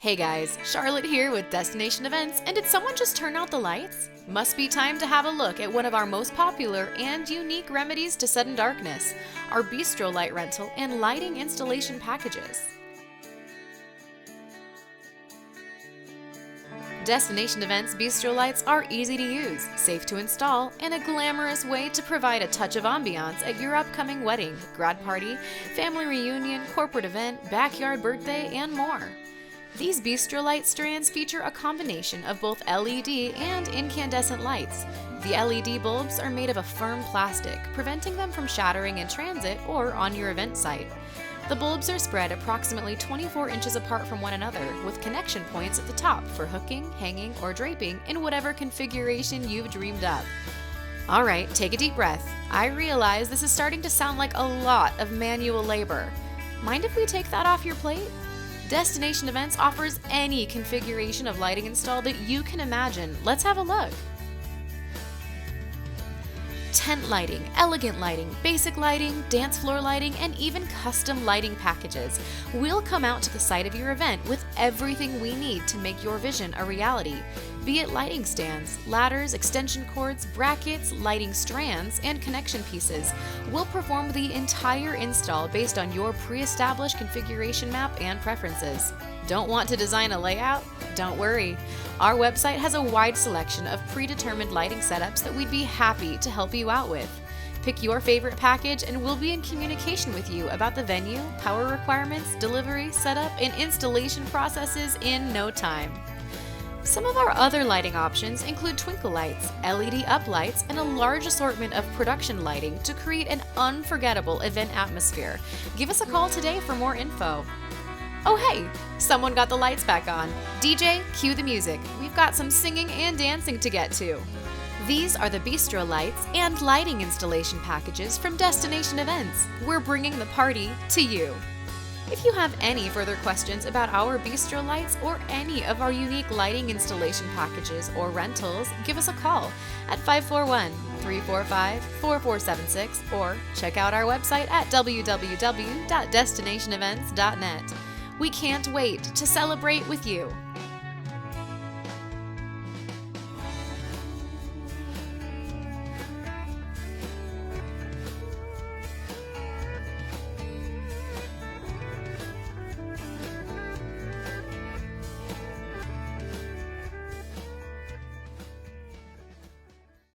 Hey guys, Charlotte here with Destination Events, and did someone just turn out the lights? Must be time to have a look at one of our most popular and unique remedies to sudden darkness, our bistro light rental and lighting installation packages. Destination Events bistro lights are easy to use, safe to install, and a glamorous way to provide a touch of ambiance at your upcoming wedding, grad party, family reunion, corporate event, backyard birthday, and more. These bistro light strands feature a combination of both LED and incandescent lights. The LED bulbs are made of a firm plastic, preventing them from shattering in transit or on your event site. The bulbs are spread approximately 24 inches apart from one another, with connection points at the top for hooking, hanging, or draping in whatever configuration you've dreamed up. Alright, take a deep breath. I realize this is starting to sound like a lot of manual labor. Mind if we take that off your plate? Destination Events offers any configuration of lighting install that you can imagine. Let's have a look. Tent lighting, elegant lighting, basic lighting, dance floor lighting, and even custom lighting packages. We'll come out to the site of your event with everything we need to make your vision a reality. Be it lighting stands, ladders, extension cords, brackets, lighting strands, and connection pieces. We'll perform the entire install based on your pre-established configuration map and preferences. Don't want to design a layout? Don't worry. Our website has a wide selection of predetermined lighting setups that we'd be happy to help you out with. Pick your favorite package and we'll be in communication with you about the venue, power requirements, delivery, setup, and installation processes in no time. Some of our other lighting options include twinkle lights, LED uplights, and a large assortment of production lighting to create an unforgettable event atmosphere. Give us a call today for more info. Oh hey, someone got the lights back on. DJ, cue the music. We've got some singing and dancing to get to. These are the bistro lights and lighting installation packages from Destination Events. We're bringing the party to you. If you have any further questions about our bistro lights or any of our unique lighting installation packages or rentals, give us a call at 541-345-4476 or check out our website at www.destinationevents.net. We can't wait to celebrate with you.